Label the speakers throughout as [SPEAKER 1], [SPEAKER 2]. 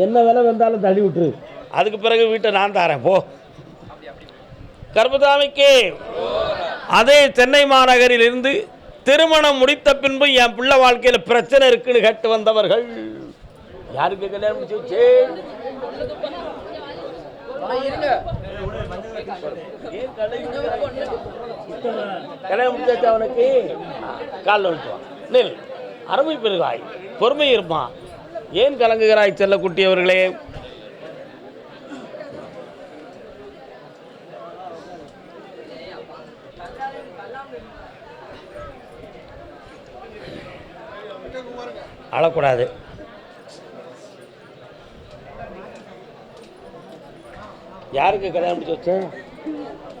[SPEAKER 1] என்ன வேலை வந்தாலும் தள்ளி விட்டுரு, அதுக்கு பிறகு வீட்டை நான் தரேன் போ. கர்மசாமிக்கு அதே சென்னை மாநகரில் இருந்து திருமணம் முடித்த பின்பு என் பிள்ளை வாழ்க்கையில் பிரச்சனை இருக்குன்னு கேட்டு வந்தவர்கள். யாருக்கு கல்யாணம் முடிச்சு? கல்யாணம் முடிச்சாச்சு அவனுக்கு. கால் வந்துட்டுவான். நெல் அருமை பெருகாய், பொறுமை இருப்பான். ஏன் கலங்குகிறாய் செல்ல குட்டியவர்களே? அழக்கூடாது. யாருக்கு கல்யாணம் முடிச்சு வச்சேன்?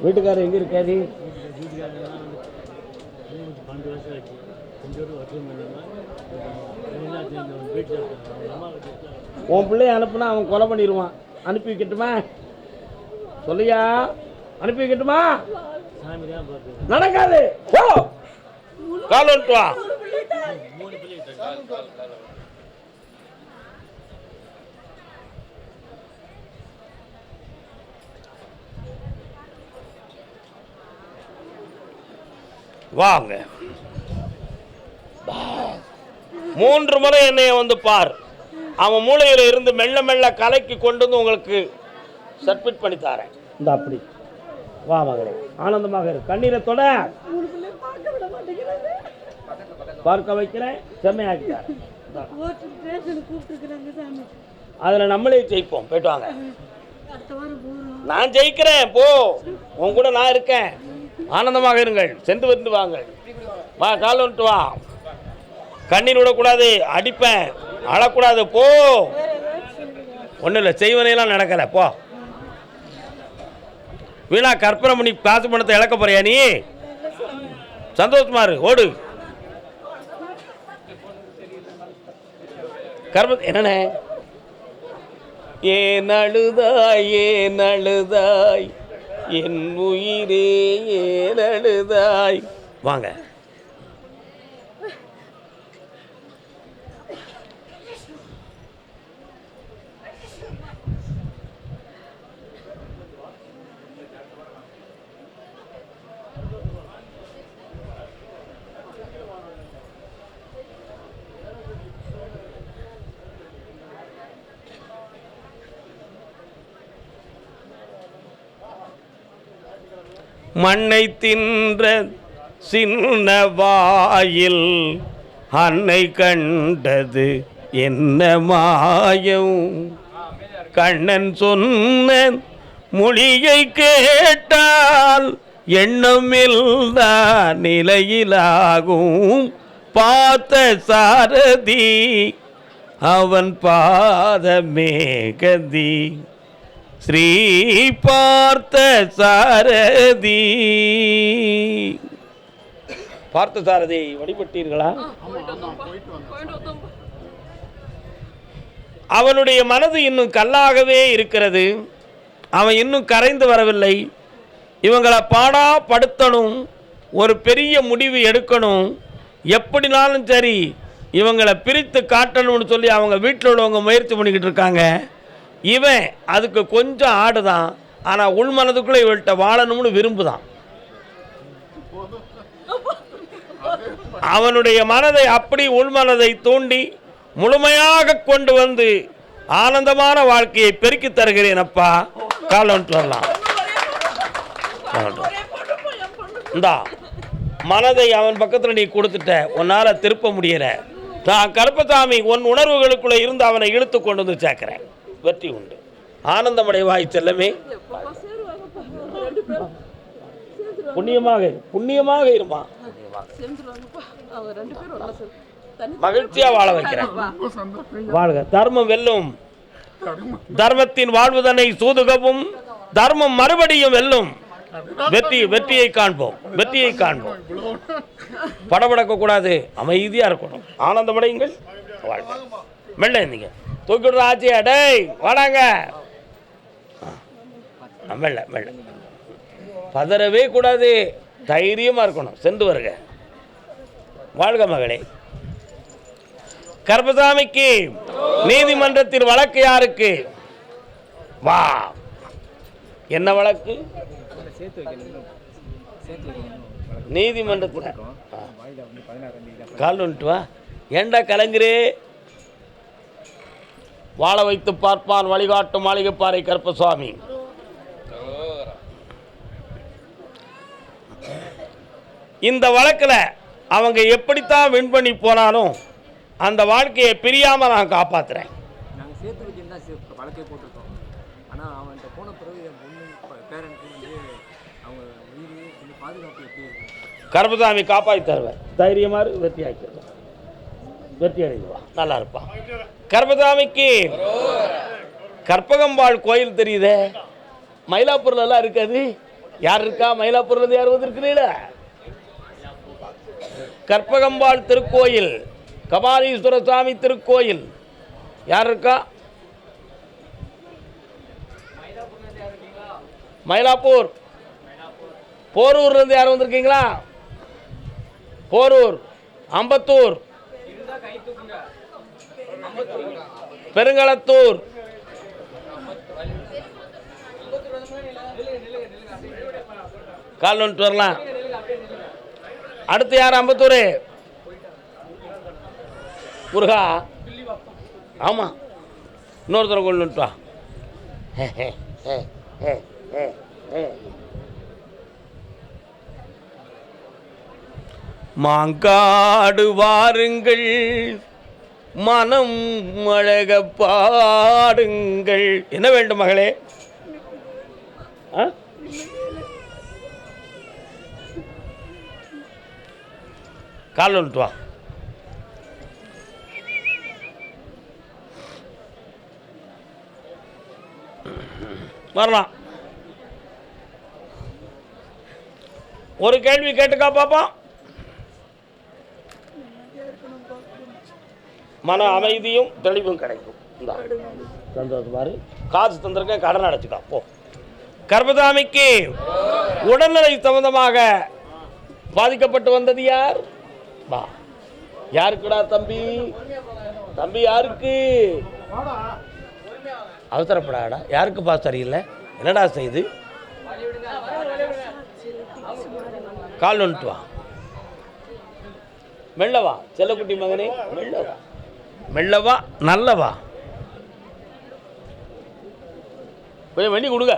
[SPEAKER 1] வீட்டுக்காரர் எங்கே இருக்காது? உன் பிள்ளைய அனுப்புனா அவன் கொலை பண்ணிடுவான். அனுப்பி வைக்கட்டுமா? சொல்லியா? அனுப்பி வைக்கட்டுமா? நடக்காது. கால் வந்துட்டு வா. வாங்க, 3 முறை என்னைய வந்து பார். அவன் மூளையில இருந்து மெல்ல மெல்ல கலைக்கு கொண்டு வந்து உங்களுக்கு சப்மிட் பண்ணி தரேன். இந்த அப்படி வா மகளே, ஆனந்தமாக இரு. கண்ணீரை தொட, பார்க்க வைக்கிறேன், செம்மையாக்கிட்டார். அதில் நம்மளே ஜெயிப்போம். போயிட்டு வாங்க. நான் ஜெயிக்கிறேன், போ. உன் கூட நான் இருக்கேன். ஆனந்தமாக இருங்கள். சென்று வந்து வாங்க. வா, கால் வந்துட்டு வா. கண்ணீர் விடக்கூடாது, அடிப்பேன். அழக்கூடாது, போ. ஒன்றும் இல்லை, செய்வனையெல்லாம் நடக்கலை, போ. வீணா கற்பனை பண்ணி காசு பணத்தை இழக்க போறியா நீ? சந்தோஷமா இரு, ஓடு. என்னண்ணே? ஏன் அழுதாய், ஏன் அழுதாய், என் உயிரே ஏன் அழுதாய். வாங்க. மண்ணை தின்ற சின்ன வாயில் அன்னை கண்டது என்ன மாயம். கண்ணன் சொன்ன மொழியை கேட்டால் எண்ணமில்லா நிலையிலாகும். பார்த்த சாரதி அவன் பாதமே கதி. ஸ்ரீ பார்த்த சாரதி. பார்த்த சாரதி வழிபட்டீர்களா? அவனுடைய மனது இன்னும் கல்லாகவே இருக்கிறது. அவன் இன்னும் கரைந்து வரவில்லை. இவங்களை பாடா படுத்தணும், ஒரு பெரிய முடிவு எடுக்கணும். எப்படினாலும் சரி இவங்களை பிரித்து காட்டணும்னு சொல்லி அவங்க வீட்டில் உள்ளவங்க முயற்சி பண்ணிக்கிட்டு இருக்காங்க. இவன் அதுக்கு கொஞ்சம் ஆடுதான், ஆனால் உள்மனதுக்குள்ளே இவள்கிட்ட வாழணும்னு விரும்புதான். அவனுடைய மனதை அப்படி உள்மனதை தூண்டி முழுமையாக கொண்டு வந்து ஆனந்தமான வாழ்க்கையை பெருக்கி தருகிறேன் அப்பா. காலன்ட்டு வரலாம். இந்தா மனதை அவன் பக்கத்தில் நீ கொடுத்துட்ட, உன்னால் திருப்ப முடியல. நான் கருப்பசாமி உன் உணர்வுகளுக்குள்ளே இருந்து அவனை இழுத்து கொண்டு வந்து சேர்க்கிறேன். வெற்றி உண்டு. ஆனந்தமடைவாய் செல்லமே. புண்ணியமாக புண்ணியமாக இருமா. மகிழ்ச்சியா வாழ வைக்கிறேன். வாழ்க. தர்மம் வெல்லும். தர்மத்தின் வாழ்வுதனை சூதுகவும் தர்மம் மறுபடியும் வெல்லும். வெற்றியை காண்போம், வெற்றியை காண்போம். படபடக்க கூடாது, அமைதியா இருக்கணும். ஆனந்தமடையுங்கள். வாழ்க. மெல்ல இருந்தீங்க தூக்கிடுற ஆச்சியா. டேய் வாடாங்க. மெல்ல மெல்ல, பதறவே கூடாது, தைரியமா இருக்கணும். சென்று வருக. வாழ்க மகளே. கருப்பசாமிக்கு. நீதிமன்றத்தில் வழக்கு யாருக்கு? வா. என்ன வழக்கு? நீதிமன்றத்தில் கால் வந்துட்டு வா. ஏண்டா கலங்குறே? வாழ வைத்து பார்ப்பான் வழிகாட்டும் மாளிகைப்பாறை கருப்பசாமி. இந்த வழக்கில் அவங்க எப்படித்தான் வின் பண்ணி போனாலும் அந்த வாழ்க்கையை பிரியாம நான் காப்பாத்துறேன். கருப்பசாமி காப்பாற்றி தருவேன். தைரியமாக வெற்றி ஆக்கிடுவேன். வெற்றி அடைவா. நல்லா இருப்பான். கருப்பசாமிக்கு. கற்பகம்பாள் கோயில் தெரியுதே, மயிலாப்பூர்ல எல்லாம் இருக்காது. யார் இருக்கா மயிலாப்பூர்ல? யார் வந்திருக்கிறீங்களா? கற்பகம்பாள் திருக்கோயில், கபாலீஸ்வர சாமி திருக்கோயில். யார் இருக்கா? மயிலாப்பூர். போரூர்ல இருந்து யாரும் வந்திருக்கீங்களா? போரூர், அம்பத்தூர், பெருங்களத்தூர், கால் வந்துட்டு வரலாம். அடுத்து யார்? அம்பத்தூர் முருகா. ஆமா, இன்னொருத்தர கொண்டு வந்துட்டா. மாங்காடு வாருங்கள், மனம் அழக பாடுங்கள். என்ன வேண்டும் மகளே? கால் வந்துட்டு வா. வரலாம். ஒரு கேள்வி கேட்டுக்கா பாப்பா. மன அமைதியும் தெளிவும் கிடைக்கும். சந்தோஷமாரு காசு தந்திருக்கேன், கடன் அடைச்சுக்கா போ. கருப்பசாமிக்கு உடல்நிலை சம்பந்தமாக பாதிக்கப்பட்டு வந்தது யார்? வா. யாருக்குடா தம்பி? தம்பி யாருக்கு? அவசரப்படாடா. யாருக்குப்பா சரியில்லை? என்னடா செய்து? கால் வந்துட்டு வா. மெல்லவா செல்லக்குட்டி மகனே, மெல்லவா மெல்லவா, நல்லவா. கொஞ்சம் வண்டி கொடுங்க.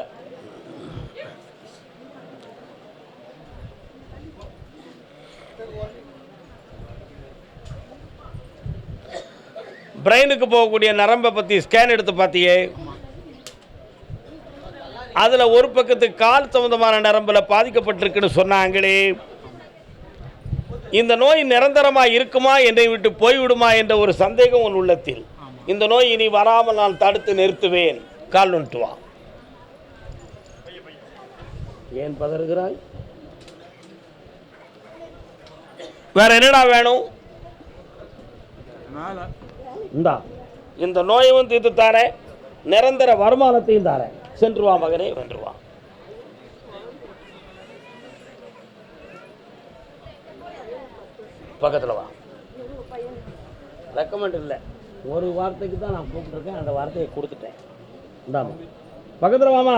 [SPEAKER 1] பிரெயினுக்கு போகக்கூடிய நரம்பை பற்றி ஸ்கேன் எடுத்து பார்த்தியே, அதில் ஒரு பக்கத்துக்கு கால் சம்பந்தமான நரம்பில் பாதிக்கப்பட்டிருக்குன்னு சொன்னாங்களே. இந்த நோய் நிரந்தரமாக இருக்குமா, என்னை விட்டு போய்விடுமா என்ற ஒரு சந்தேகம் உன் உள்ளத்தில். இந்த நோய் இனி வராமல் நான் தடுத்து நிறுத்துவேன். கால் வந்துட்டு வா. ஏன் பதறுகிறாய்? வேற என்னடா வேணும்? இந்தா, இந்த நோயையும் தீர்த்து தாரேன், நிரந்தர வருமானத்தையும் தாரேன். சென்று வா மகனே, வென்று வா. பக்கத்தில் வா. ரெக்கமெண்ட் இல்லை, ஒரு வார்த்தைக்கு தான் நான் கூப்பிட்டுருக்கேன், அந்த வார்த்தையை கொடுத்துட்டேன். இந்தாமா பக்கத்தில் வாமா.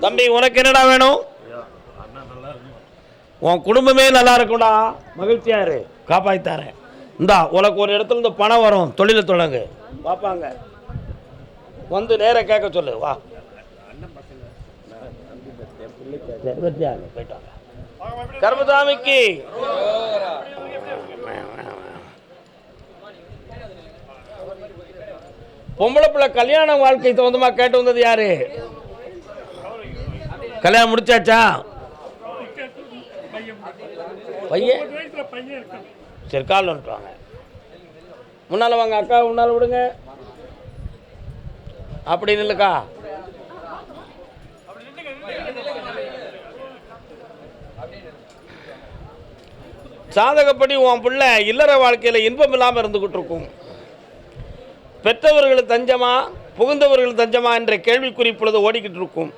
[SPEAKER 1] தம்பி உனக்கு என்னடா வேணும்? உன் குடும்பமே நல்லா இருக்கும்டா, மகிழ்ச்சியா இரு, காப்பாற்றித்தாரேன். இந்தா உனக்கு ஒரு இடத்துல இருந்து பணம் வரும், தொழிலை தொடங்கு. பார்ப்பாங்க வந்து நேராக கேட்க சொல்லு. வா. போயிட்டாங்க. கருப்பசாமிக்கு பொம்பளை பிள்ளை கல்யாண வாழ்க்கை சம்பந்தமாக கேட்டு வந்தது யாரு? கல்யாணம் முடிச்சாச்சா? பையன் சரி, கால் வந்துட்டு வாங்க. முன்னால் வாங்க அக்கா, முன்னால் விடுங்க. அப்படின்னு இல்லைக்கா, சாதகப்படி உன் பிள்ளை இல்லற வாழ்க்கையில் இன்பம் இல்லாமல் இருந்துகிட்டு இருக்கும். பெற்றவர்கள் தஞ்சமா புகுந்தவர்கள் தஞ்சமா என்ற கேள்விக்குறி இப்பொழுது ஓடிக்கிட்டு இருக்கும்.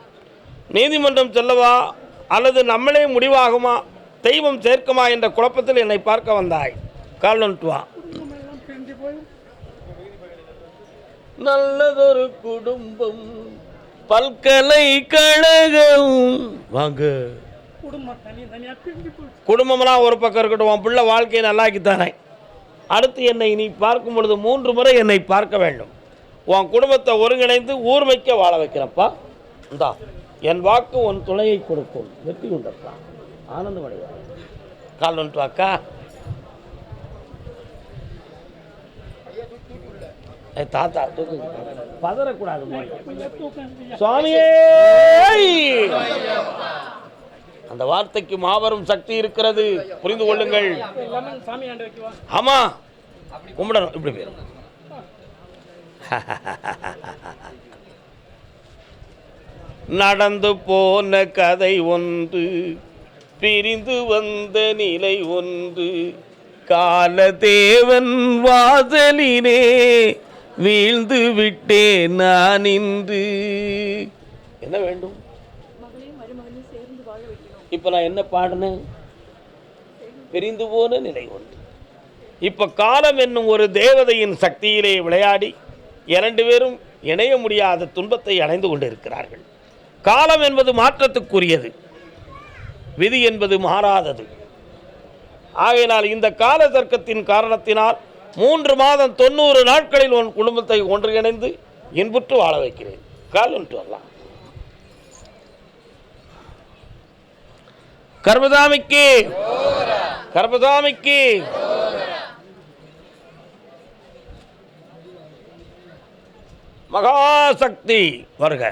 [SPEAKER 1] நீதிமன்றம் செல்லவா அல்லது நம்மளே முடிவாகுமா, தெய்வம் சேர்க்குமா என்ற குழப்பத்தில் என்னை பார்க்க வந்தாய். கால் வந்துட்டு வா. நல்லதொரு குடும்பம் பல்கலைக்கழகம் வாங்க. குடும்பம்லாம் ஒரு பக்கம் இருக்கட்டும், உன் பிள்ளை வாழ்க்கையை நல்லாக்கித்தானே. அடுத்து என்னை நீ பார்க்கும் பொழுது 3 முறை என்னை பார்க்க வேண்டும். உன் குடும்பத்தை ஒருங்கிணைந்து ஊர்மைக்க வாழ வைக்கிறப்பா. இந்தா என் வாக்கு உன் துணையை கொடுக்கும். வெற்றி உண்டப்பா, ஆனந்தமடைவா. கால் வந்துட்டு வாக்கா. தாத்தா தூக்கு, பதறக்கூடாது சுவாமியே. அந்த வார்த்தைக்கு மாபெரும் சக்தி இருக்கிறது, புரிந்து கொள்ளுங்கள். ஆமா, கும்பிடணும். இப்படி பேர் நடந்து போன கதை ஒன்று, பிரிந்து வந்த நிலை ஒன்று, காலதேவன் வாசலினே வீழ்ந்து விட்டேன் நான் இன்று. என்ன வேண்டும்? இப்ப நான் என்ன பாடினேன்? பிரிந்து போன நிலை ஒன்று. இப்ப காலம் என்னும் ஒரு தேவதையின் சக்தியிலே விளையாடி 2 பேரும் இணைய முடியாத துன்பத்தை அடைந்து கொண்டிருக்கிறார்கள். காலம் என்பது மாற்றத்துக்குரியது, விதி என்பது மாறாதது. ஆகையினால் இந்த கால தர்க்கத்தின் காரணத்தினால் 3 மாதம் 90 நாட்களில் உன் குடும்பத்தை ஒன்றிணைந்து இன்புற்று வாழ வைக்கிறேன். கால் ஒன்று வரலாம். கர்மதாமிக்கு, கர்மதாமிக்கு. மகாசக்தி வருக.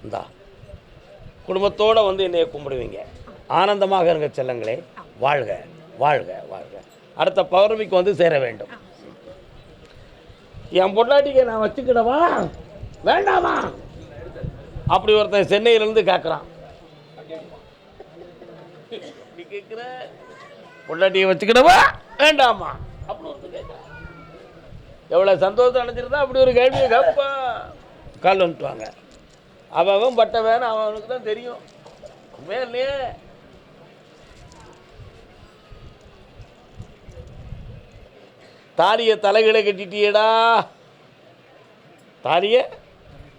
[SPEAKER 1] இந்தா குடும்பத்தோடு வந்து என்னைய கும்பிடுவீங்க. ஆனந்தமாக இருங்க செல்லங்களே. வாழ்க வாழ்க வாழ்க. அடுத்த பௌர்ணமிக்கு வந்து சேர வேண்டும். என் பொண்டாட்டிக்கு நான் வச்சுக்கிடவா வேண்டாமா? அப்படி ஒருத்தன் சென்னையிலேருந்து கேட்குறான். கேட்குற பொண்டாட்டியை வச்சுக்கிடவா வேண்டாமா அப்படி ஒருத்தர் கேட்குறான். எவ்வளோ சந்தோஷம் அடைஞ்சிருந்தா அப்படி ஒரு கேள்வியை கேட்பா. கால் வந்துட்டுவாங்க. அவன் பட்ட வேணும், அவனுக்கு தான் தெரியும். இல்லையே தாலியை தலைகீழ கட்டிட்டியடா, தாலியை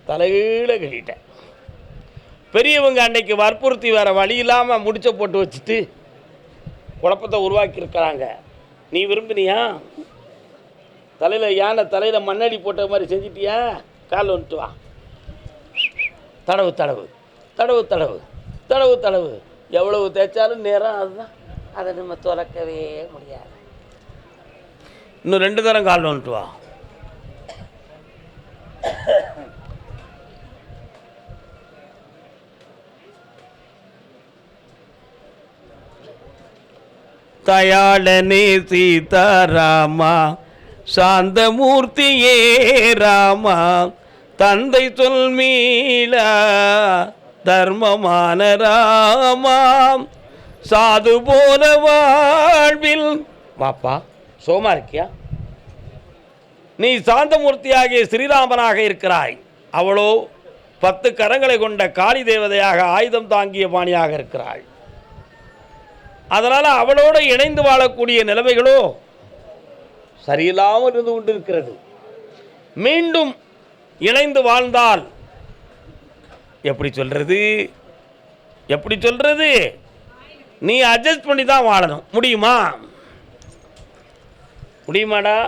[SPEAKER 1] தலைகீழ கட்டிட்டேன். பெரியவங்க அன்னைக்கு வற்புறுத்தி வேற வழி இல்லாமல் முடிச்ச போட்டு வச்சுட்டு குழப்பத்தை உருவாக்கியிருக்கிறாங்க. நீ விரும்பினியா? தலையில் யானை தலையில் மண்ணடி போட்ட மாதிரி செஞ்சிட்டியா? கால் வந்துட்டு வா. தடவு தடவு தடவு தடவு தடவு தடவு. எவ்வளவு தேய்ச்சாலும் நேரம் அதுதான், அதை நம்ம துறக்கவே முடியாது. இன்னும் 2 தரம் கால் வந்துட்டு வா. தயாளனே சீதாராமா, சாந்தமூர்த்தியே ராமா, தந்தை சொல் மீளா தர்மமான ராமாம், சாது போல வாழ்வில். வாப்பா, சோமா இருக்கியா? நீ சாந்தமூர்த்தியாகிய ஸ்ரீராமனாக இருக்கிறாய். அவளோ 10 கரங்களை கொண்ட காளி தேவதையாக ஆயுதம் தாங்கிய பாணியாக இருக்கிறாள். அதனால் அவளோடு இணைந்து வாழக்கூடிய நிலைமைகளோ சரியில்லாமல் இருந்து கொண்டிருக்கிறது. மீண்டும் இணைந்து வாழ்ந்தால் எப்படி சொல்றது, எப்படி சொல்றது? நீ அட்ஜஸ்ட் பண்ணி தான் வாழணும். முடியுமா? முடியுமாடா?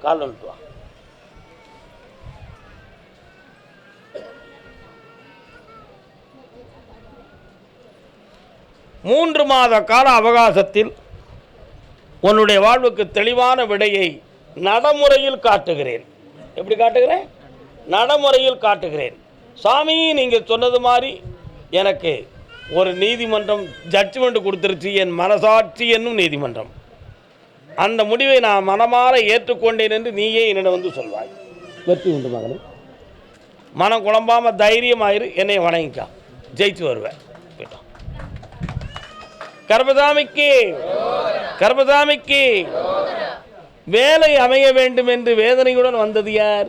[SPEAKER 1] கால் வந்துட்டு வா. மூன்று மாத கால அவகாசத்தில் உன்னுடைய வாழ்வுக்கு தெளிவான விடையை நடைமுறையில் காட்டுகிறேன். எப்படி காட்டுகிறேன்? நடைமுறையில் காட்டுகிறேன். சாமி, நீங்கள் சொன்னது மாதிரி எனக்கு ஒரு நீதிமன்றம் ஜட்ஜ்மெண்ட் கொடுத்துருச்சு, என் மனசாட்சி என்னும் நீதிமன்றம். அந்த முடிவை நான் மனமாற ஏற்றுக்கொண்டேன் என்று நீயே என்னிடம் வந்து சொல்வாய். வெற்றி உண்டு மகனே. மனம் குழம்பாமல் தைரியமாயிரு, என்னை வணங்கிக்கா, ஜெயிச்சு வருவேன். கர்மதாமிக்கு, கர்மதாமிக்கு. வேலை அமைய வேண்டும் என்று வேதனையுடன் வந்தது யார்?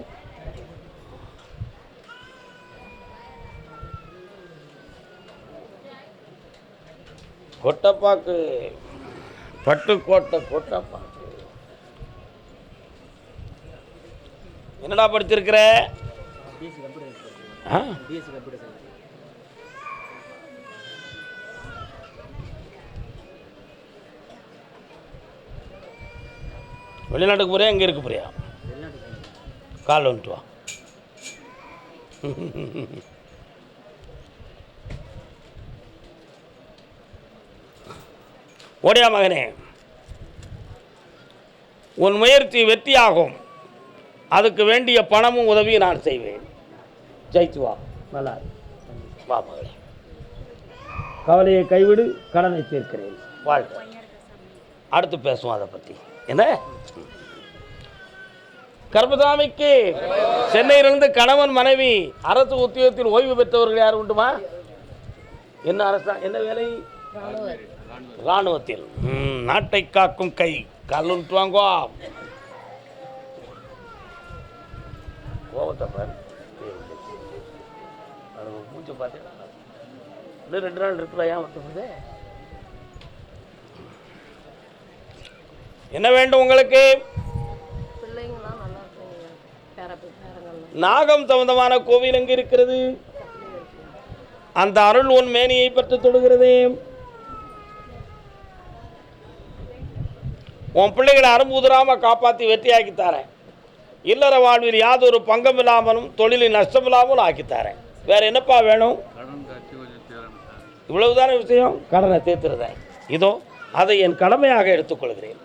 [SPEAKER 1] கொட்டப்பாக்கு, பட்டுக்கோட்டை கொட்டப்பாக்கு. என்னடா படிச்சிருக்கிற? வெளிநாட்டுக்கு போறியா, எங்கே இருக்க போறியா? கால் வந்துட்டு வா. ஓடியா மகனே, உன் முயற்சி வெற்றியாகும். அதுக்கு வேண்டிய பணமும் உதவியும் நான் செய்வேன். ஜெயிச்சு வா. நல்லா வா மகளே. கவலையை கைவிடு, கடனை தீர்க்கிறேன். வாழ்க்கை அடுத்து பேசுவோம் அதை பற்றி. என்ன கர்மசாமிக்கு சென்னையிலிருந்து கணவன் மனைவி அரசு உத்தியோகத்தில் ஓய்வு பெற்றவர்கள் யார் உண்டுமா? என்ன அரசா, என்ன வேலை? இராணுவத்தில். நாட்டை காக்கும் கை. கல்லுன்ட்டு வாங்கோ. கோபத்தை பாரு. மூச்சை பார்த்தீங்கன்னா இன்னும் 2 நாள் இருக்குதா? ஏன் மட்டும் என்ன வேண்டும் உங்களுக்கு? நாகம் சம்பந்தமான கோவில் எங்கு இருக்கிறது? அந்த அருள் உன் மேனியை பற்றி தொடுகிறது. உன் பிள்ளைகளை அரும்புதிராம காப்பாற்றி வெற்றியாக்கித்தாரேன். இல்லற வாழ்வில் யாதொரு பங்கம் இல்லாமலும் தொழிலில் நஷ்டம் இல்லாமலும் ஆக்கித்தாரேன். வேற என்னப்பா வேணும்? இவ்வளவுதான விஷயம். கடனை தீர்த்துறதேன். இதோ அதை என் கடமையாக எடுத்துக்கொள்கிறேன்.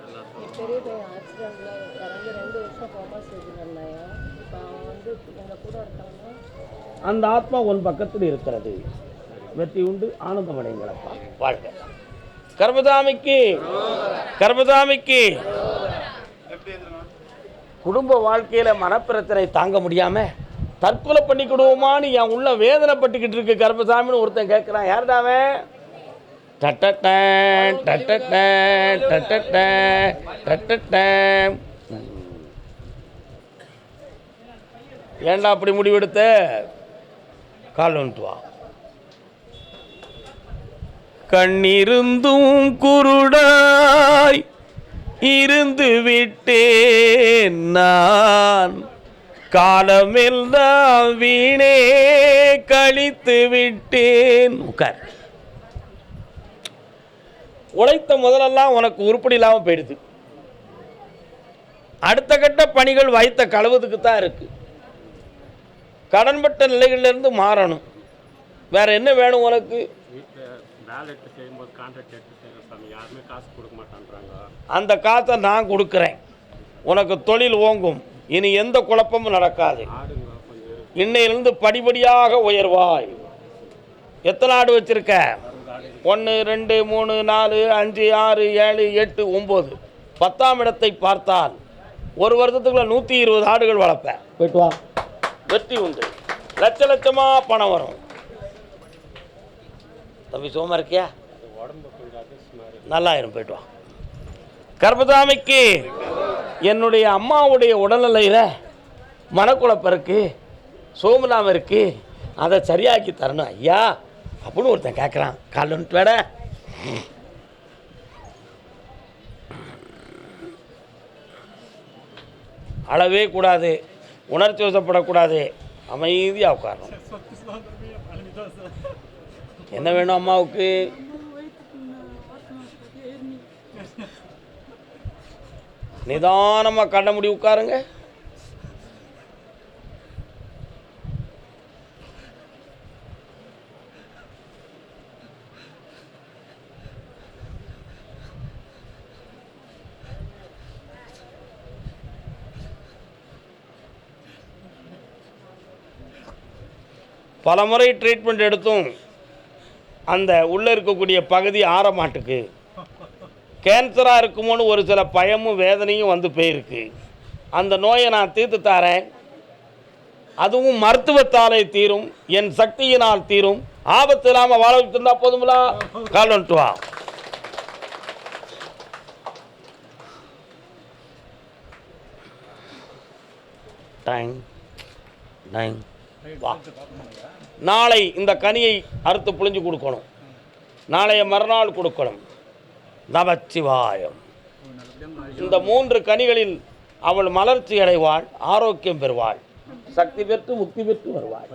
[SPEAKER 1] அந்த ஆத்மா உன் பக்கத்தில் இருக்கிறது. வெற்றி உண்டு, ஆனந்தம் அடைங்களப்பா. வாழ்க. கர்மசாமிக்கு கர்மசாமிக்கு குடும்ப வாழ்க்கையில மனப்பிரச்சனை தாங்க முடியாம தற்கொலை பண்ணிக்கிடுவோமான்னு என் உள்ள வேதனைப்பட்டுக்கிட்டு இருக்கு கர்மசாமின்னு ஒருத்தன் கேட்குறான். யாருடாவன்? டட்டட்டேன் டட்டட்டேன் டட்டட்டேன் டட்டட்டேன். ஏண்டா அப்படி முடிவெடுத்த? கால் வந்துட்டு வா. கண்ணிருந்தும் குருடாய் இருந்து விட்டேன் நான், காலமெல்லாம் வீணே கழித்து விட்டேன். உட்கார். உழைத்த முதலெல்லாம் உனக்கு உருப்படி இல்லாமல் போயிடுது. அடுத்த கட்ட பணிகள் வைத்த கழுவுறதுக்கு தான் இருக்கு. கடன்பட்ட நிலைகளிலிருந்து மாறணும். வேற என்ன வேணும் உனக்கு? அந்த காசை நான் கொடுக்குறேன். உனக்கு தொழில் ஓங்கும். இனி எந்த குழப்பமும் நடக்காது. இன்னையிலிருந்து படிப்படியாக உயர்வாய். எத்தனை ஆடு வச்சிருக்க? 1 2 3 4 5 6 7 8 9 10ஆம் இடத்தை பார்த்தால் ஒரு வருஷத்துக்குள்ள 120 ஆடுகள் வளர்ப்பேன். போயிட்டு வா. வெற்றி உண்டு. லட்ச லட்சமா பணம் வரும். தம்பி சோமா இருக்கியா? நல்லாயிரும். போயிட்டு வா. கர்மசாமிக்கு என்னுடைய அம்மாவுடைய உடல்நிலையில் மனக்குழப்பம் இருக்கு, சோமலாம இருக்கு, அதை சரியாக்கி தரணும் ஐயா அப்படின்னு ஒருத்தன் கேட்குறான். கால் வந்துட்டு வேட. அழவே கூடாது, உணர்ச்சி வசப்படக்கூடாது, அமைதியாக உட்காரணும். என்ன வேணும் அம்மாவுக்கு? நிதானமாக கண்ண முடி உட்காருங்க. பல முறை ட்ரீட்மெண்ட் எடுத்தும் அந்த உள்ளே இருக்கக்கூடிய பகுதி ஆற மாட்டுக்கு. கேன்சராக இருக்குமோன்னு ஒரு சில பயமும் வேதனையும் வந்து போயிருக்கு. அந்த நோயை நான் தீர்த்து தாரேன். அதுவும் மருத்துவத்தாலே தீரும், என் சக்தியினால் தீரும். ஆபத்து இல்லாமல் வாழ வச்சுருந்தா போதுங்களா? கால் வந்துட்டு வா. டைம் டைம் வா. நாளை இந்த கனியை அறுத்து புழிஞ்சு கொடுக்கணும். நாளைய மறுநாள் கொடுக்கணும். நமச்சிவாயம். இந்த 3 கனிகளில் அவள் மலர்ச்சி அடைவாள், ஆரோக்கியம் பெறுவாள், சக்தி பெற்று முக்தி பெற்று வருவாள்.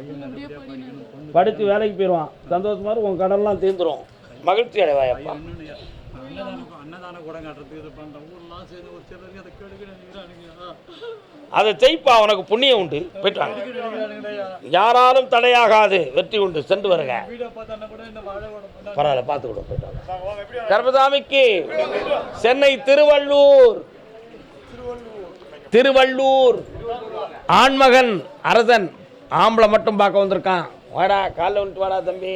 [SPEAKER 1] படித்து வேலைக்கு போயிடுவான், சந்தோஷமா உன் கடன்லாம் தீர்ந்துடும், மகிழ்ச்சி அடைவாயப்பா. அதை செய்ப்பா, உனக்கு புண்ணியம் உண்டு. போயிட்டாங்க, யாராலும் தடையாகாது, வெற்றி உண்டு. சென்று வருங்க, பரவாயில்ல, பார்த்து கூட போயிட்டாங்க. கர்மசாமிக்கு சென்னை திருவள்ளூர் ஆண்மகன் அரசன் ஆம்பளை மட்டும் பார்க்க வந்திருக்கான். வாடா, காலைல வந்துட்டு வாடா தம்பி.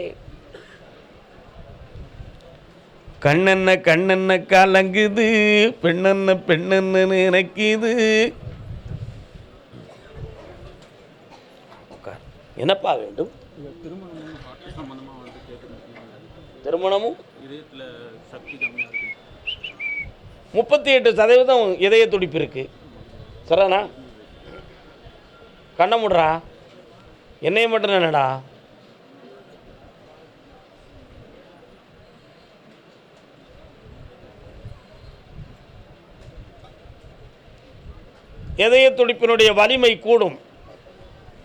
[SPEAKER 1] கண்ணென்ன கலங்குது, பெண்ணென்ன நினைக்குது. என்னப்பா வேண்டும்? திருமணமும் 38% இதய துடிப்பு இருக்கு. சரிண்ணா, கண்ண முடுறா. என்னைய மட்டும் என்னடா? இதய துடிப்பினுடைய வலிமை கூடும்.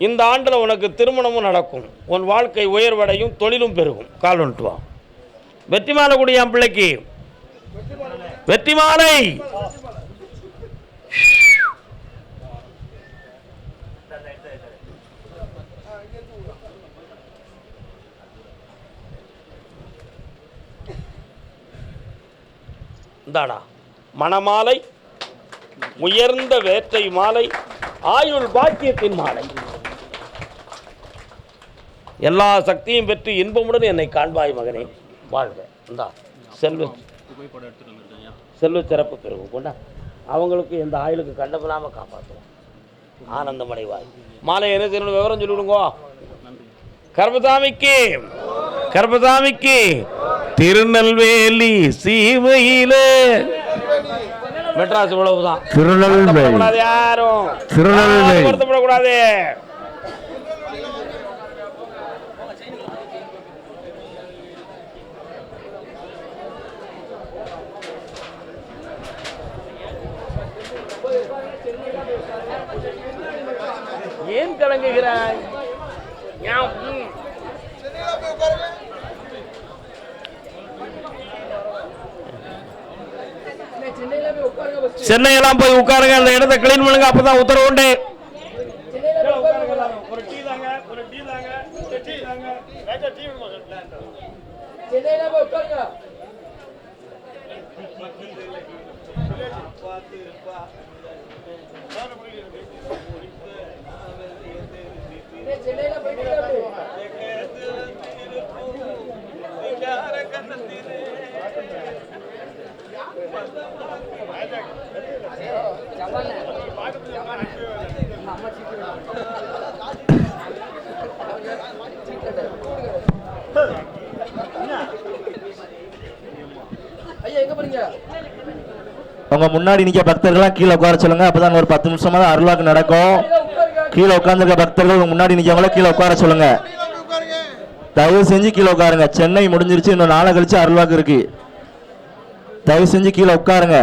[SPEAKER 1] இந்த ஆண்டில் உனக்கு திருமணமும் நடக்கும், உன் வாழ்க்கை உயர்வடையும், தொழிலும் பெருகும். கால் வந்துட்டு வா. வெற்றி மாலை கூடிய என் பிள்ளைக்கு வெற்றி மாலை. இந்தாடா மணமாலை, உயர்ந்த வேற்றை மாலை, ஆயுள் பாக்கியத்தின் மாலை. எல்லா சக்தியும் பெற்று இன்பமுடன் என்னை காண்பாய் மகனே, வாழ்க. இந்தா செல்வ சிறப்பு பெருகும். கொண்டா, அவங்களுக்கு எந்த ஆயுளுக்கு கண்டமில்லாமல் காப்பாற்றுவோம். ஆனந்தமடைவாய். மாலை என்ன செய்யணும் விவரம் சொல்லிவிடுங்கோ. கர்மசாமிக்கு திருநெல்வேலி சீமையில மெட்ராஸ் இவ்வளவுதான். திருநெல்வேலி யாரும் வருத்தப்படக்கூடாது. ஏன் கலங்குகிறாய்? சென்னையெல்லாம் போய் உட்காருங்க, அந்த இடத்தை கிளீன் பண்ணுங்க, அப்பதான் உத்தரவு உண்டு.
[SPEAKER 2] உங்க முன்னாடி நிக்க பக்தர்கள்லாம் கீழே உட்கார சொல்லுங்க. அப்பதான் ஒரு 10 நிமிஷமா தான் அருள்வாக்கு நடக்கும். கீழே உட்கார்ந்துருக்க பக்தர்கள் முன்னாடி நிக்கவங்கள கீழே உட்கார சொல்லுங்க. தயவு செஞ்சு கீழே உட்காருங்க. சென்னை முடிஞ்சிருச்சு, இன்னும் நாளை கழிச்சு அருள்வாக்கு இருக்கு. தயவு செஞ்சு கீழே உட்காருங்க.